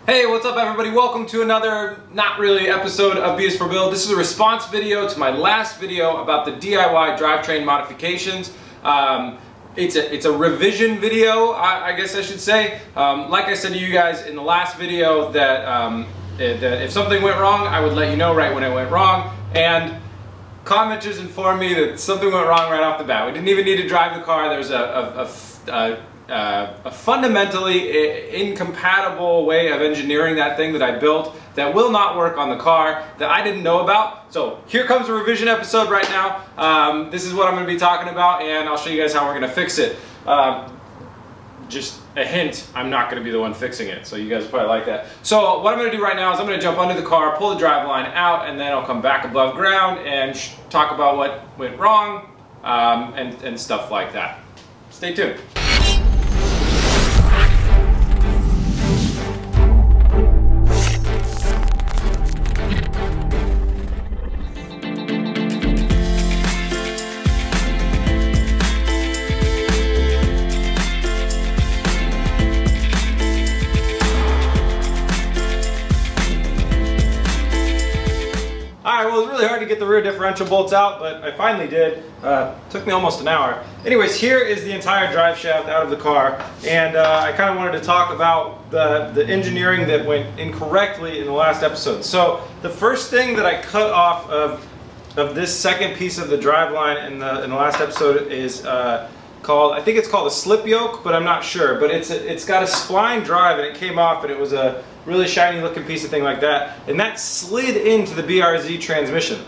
Hey, what's up everybody? Welcome to another, not really, episode of B is for Build. This is a response video to my last video about the DIY drivetrain modifications. It's a revision video, I guess I should say. Like I said to you guys in the last video that if something went wrong, I would let you know right when it went wrong. And commenters informed me that something went wrong right off the bat. We didn't even need to drive the car. There's a fundamentally incompatible way of engineering that thing that I built that will not work on the car that I didn't know about. So here comes a revision episode right now. This is what I'm going to be talking about, and I'll show you guys how we're going to fix it. Just a hint, I'm not going to be the one fixing it, so you guys probably like that. So what I'm going to do right now is I'm going to jump under the car, pull the driveline out, and then I'll come back above ground and talk about what went wrong and stuff like that. Stay tuned. Alright, well, it was really hard to get the rear differential bolts out, but I finally did. Took me almost an hour. Anyways, here is the entire drive shaft out of the car, and I kind of wanted to talk about the engineering that went incorrectly in the last episode. So the first thing that I cut off of this second piece of the driveline in the last episode is called, I think it's called a slip yoke, but I'm not sure. But it's got a spline drive, and it came off, and it was a really shiny looking piece of thing like that, and that slid into the BRZ transmission.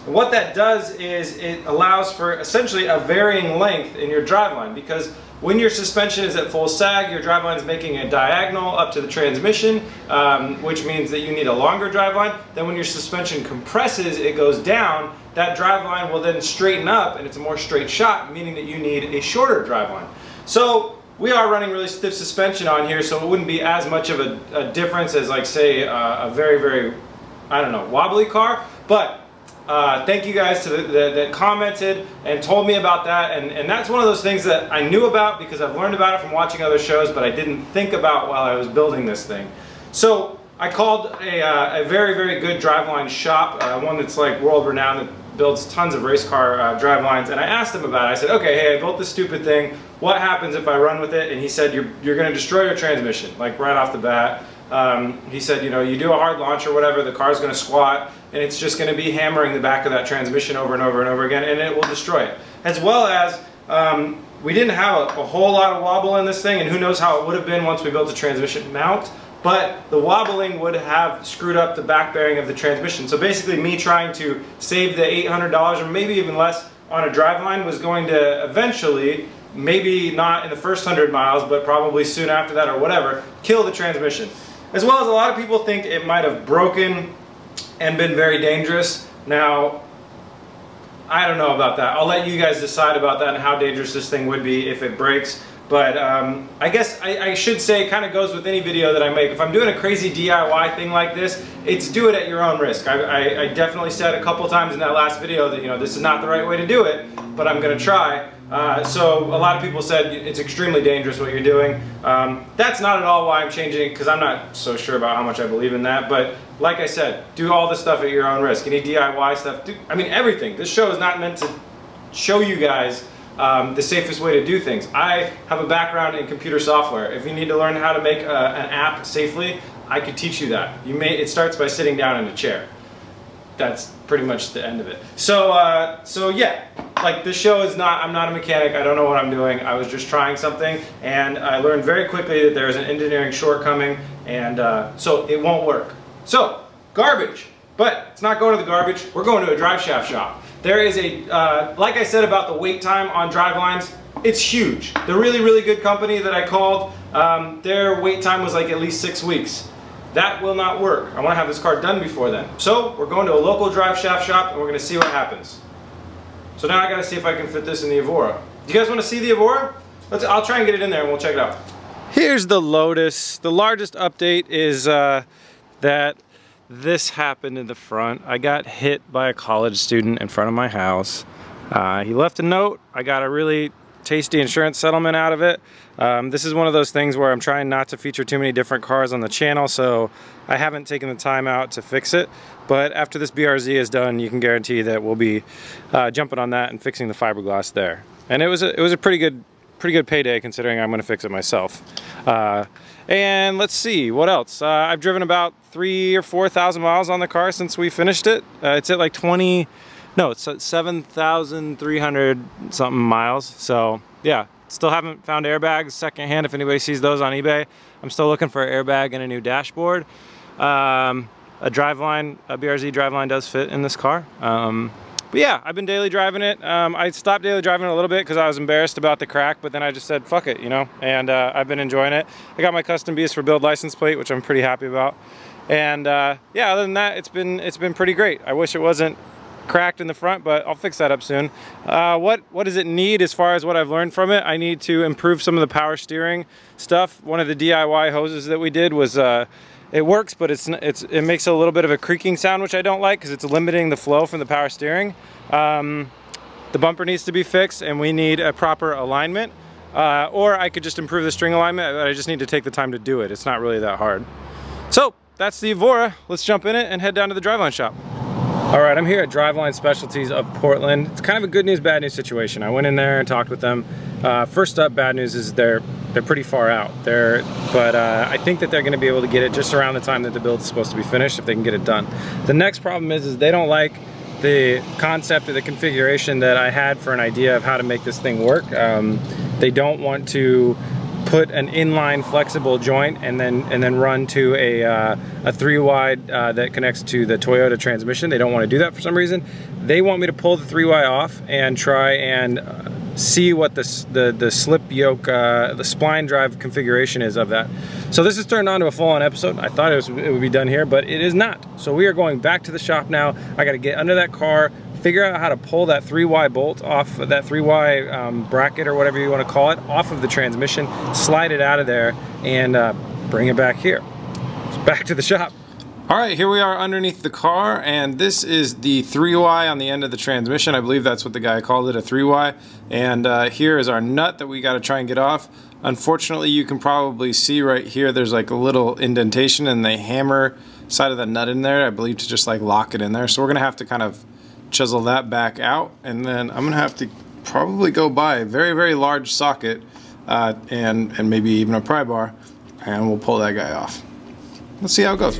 And what that does is it allows for essentially a varying length in your driveline, because when your suspension is at full sag, your driveline is making a diagonal up to the transmission, which means that you need a longer driveline. Then when your suspension compresses, it goes down. That driveline will then straighten up, and it's a more straight shot, meaning that you need a shorter driveline. So we are running really stiff suspension on here, so it wouldn't be as much of a difference as, like, say, a very, very, I don't know, wobbly car. But thank you guys that commented and told me about that, and that's one of those things that I knew about because I've learned about it from watching other shows, but I didn't think about while I was building this thing. So I called a very, very good driveline shop, one that's like world renowned, that builds tons of race car drivelines, and I asked him about it. I said, okay, hey, I built this stupid thing. What happens if I run with it? And he said, you're going to destroy your transmission, like right off the bat. He said, you know, you do a hard launch or whatever, the car's going to squat, and it's just going to be hammering the back of that transmission over and over and over again, and it will destroy it. As well as, we didn't have a whole lot of wobble in this thing, and who knows how it would have been once we built a transmission mount, but the wobbling would have screwed up the back bearing of the transmission. So basically me trying to save the $800 or maybe even less on a driveline was going to eventually, maybe not in the first 100 miles, but probably soon after that or whatever, kill the transmission. As well as a lot of people think it might have broken and been very dangerous. Now, I don't know about that. I'll let you guys decide about that and how dangerous this thing would be if it breaks. But I guess I should say it kind of goes with any video that I make. If I'm doing a crazy DIY thing like this, it's do it at your own risk. I definitely said a couple times in that last video that, you know, this is not the right way to do it, but I'm going to try. So a lot of people said it's extremely dangerous what you're doing. That's not at all why I'm changing it, because I'm not so sure about how much I believe in that. But like I said, do all this stuff at your own risk. Any DIY stuff, I mean everything. This show is not meant to show you guys the safest way to do things. I have a background in computer software. If you need to learn how to make an app safely, I could teach you that. It starts by sitting down in a chair. That's pretty much the end of it. So, so yeah, like this show is not, I'm not a mechanic, I don't know what I'm doing, I was just trying something, and I learned very quickly that there's an engineering shortcoming, and so it won't work. So, garbage, but it's not going to the garbage, we're going to a drive shaft shop. There is a, like I said about the wait time on drivelines, it's huge. The really, really good company that I called, their wait time was like at least 6 weeks. That will not work. I want to have this car done before then. So we're going to a local drive shaft shop and we're going to see what happens. So now I got to see if I can fit this in the Evora. Do you guys want to see the Evora? I'll try and get it in there and we'll check it out. Here's the Lotus. The largest update is that this happened in the front. I got hit by a college student in front of my house. He left a note. I got a really tasty insurance settlement out of it. This is one of those things where I'm trying not to feature too many different cars on the channel, so I haven't taken the time out to fix it. But after this BRZ is done, you can guarantee that we'll be jumping on that and fixing the fiberglass there. And it was a pretty good payday considering I'm going to fix it myself. And let's see what else. I've driven about 3,000 or 4,000 miles on the car since we finished it. It's at like 7,300 something miles. So yeah, still haven't found airbags secondhand. If anybody sees those on eBay, I'm still looking for an airbag and a new dashboard. A driveline, a BRZ driveline does fit in this car. But yeah, I've been daily driving it. I stopped daily driving it a little bit because I was embarrassed about the crack, but then I just said, fuck it, you know, and I've been enjoying it. I got my custom Beast for Build license plate, which I'm pretty happy about. And yeah, other than that, it's been pretty great. I wish it wasn't cracked in the front, but I'll fix that up soon. What does it need as far as what I've learned from it? I need to improve some of the power steering stuff. One of the DIY hoses that we did was it works, but it makes a little bit of a creaking sound, which I don't like because it's limiting the flow from the power steering. The bumper needs to be fixed, and we need a proper alignment. Or I could just improve the string alignment. I just need to take the time to do it. It's not really that hard. So that's the Evora. Let's jump in it and head down to the driveline shop. All right, I'm here at Driveline Specialties of Portland. It's kind of a good news, bad news situation. I went in there and talked with them. First up, bad news is they're pretty far out. But I think that they're gonna be able to get it just around the time that the build is supposed to be finished if they can get it done. The next problem is they don't like the concept or the configuration that I had for an idea of how to make this thing work. They don't want to put an inline flexible joint and then run to a 3-wide that connects to the Toyota transmission. They don't want to do that for some reason. They want me to pull the 3-wide off and try and see what the slip yoke, the spline drive configuration is of that. So this is turned on to a full-on episode. I thought it would be done here, but it is not. So we are going back to the shop now. I got to get under that car, figure out how to pull that 3Y bolt off of that 3Y bracket or whatever you want to call it off of the transmission, slide it out of there, and bring it back here. So back to the shop. All right, here we are underneath the car, and this is the 3Y on the end of the transmission. I believe that's what the guy called it, a 3Y. And here is our nut that we got to try and get off. Unfortunately, you can probably see right here there's like a little indentation, and they hammer side of the nut in there, I believe, to just like lock it in there. So we're gonna have to kind of chisel that back out, and then I'm gonna have to probably go buy a very, very large socket and maybe even a pry bar, and we'll pull that guy off. Let's see how it goes.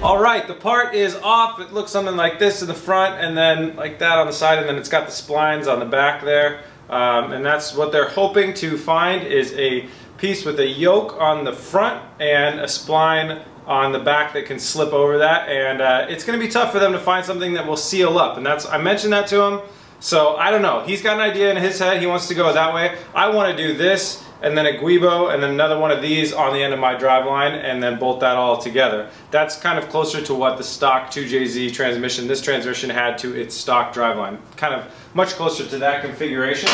All right, the part is off. It looks something like this in the front and then like that on the side, and then it's got the splines on the back there. And that's what they're hoping to find, is a piece with a yoke on the front and a spline on the back that can slip over that. And it's gonna be tough for them to find something that will seal up. And I mentioned that to him. So I don't know, he's got an idea in his head, he wants to go that way. I wanna do this, and then a guibo, and then another one of these on the end of my driveline, and then bolt that all together. That's kind of closer to what the stock 2JZ transmission, this transmission, had to its stock driveline. Kind of much closer to that configuration.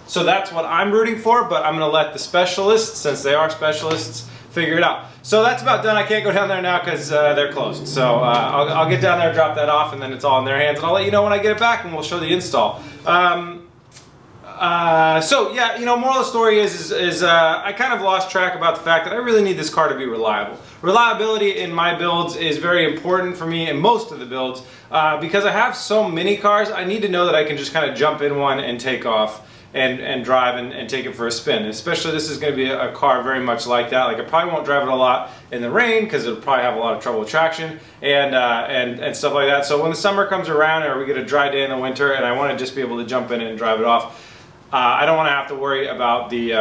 So that's what I'm rooting for, but I'm gonna let the specialists, since they are specialists, figure it out. So that's about done. I can't go down there now because they're closed. So I'll get down there, drop that off, and then it's all in their hands, and I'll let you know when I get it back, and we'll show the install. So yeah, you know, moral of the story is I kind of lost track about the fact that I really need this car to be reliable. Reliability in my builds is very important for me in most of the builds because I have so many cars. I need to know that I can just kind of jump in one and take off and drive and take it for a spin. Especially this is going to be a car very much like that. Like I probably won't drive it a lot in the rain because it'll probably have a lot of trouble with traction and stuff like that. So when the summer comes around or we get a dry day in the winter and I want to just be able to jump in and drive it off, I don't want to have to worry about the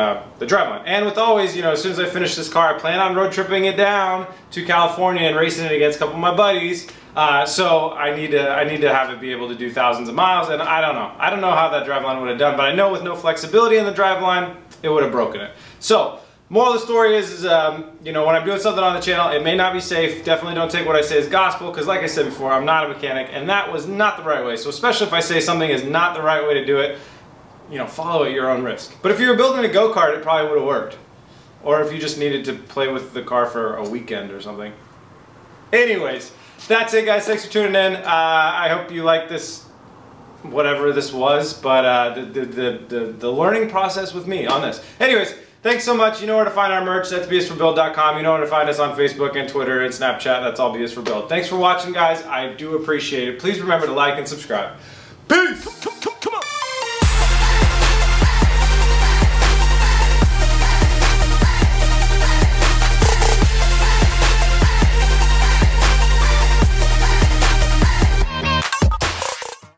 driveline. And with always, you know, as soon as I finish this car, I plan on road tripping it down to California and racing it against a couple of my buddies. So I need to have it be able to do thousands of miles, and I don't know how that driveline would have done, but I know with no flexibility in the driveline, it would have broken it. So Moral of the story is you know, when I'm doing something on the channel, it may not be safe. Definitely don't take what I say as gospel, because like I said before, I'm not a mechanic, and that was not the right way. So especially if I say something is not the right way to do it, you know, follow at your own risk. But if you were building a go-kart, it probably would have worked. Or if you just needed to play with the car for a weekend or something. Anyways, that's it, guys. Thanks for tuning in. I hope you like this, whatever this was, but the learning process with me on this. Anyways, thanks so much. You know where to find our merch. That's bsforbuild.com. You know where to find us on Facebook and Twitter and Snapchat. That's all BS for Build. Thanks for watching, guys. I do appreciate it. Please remember to like and subscribe. Peace!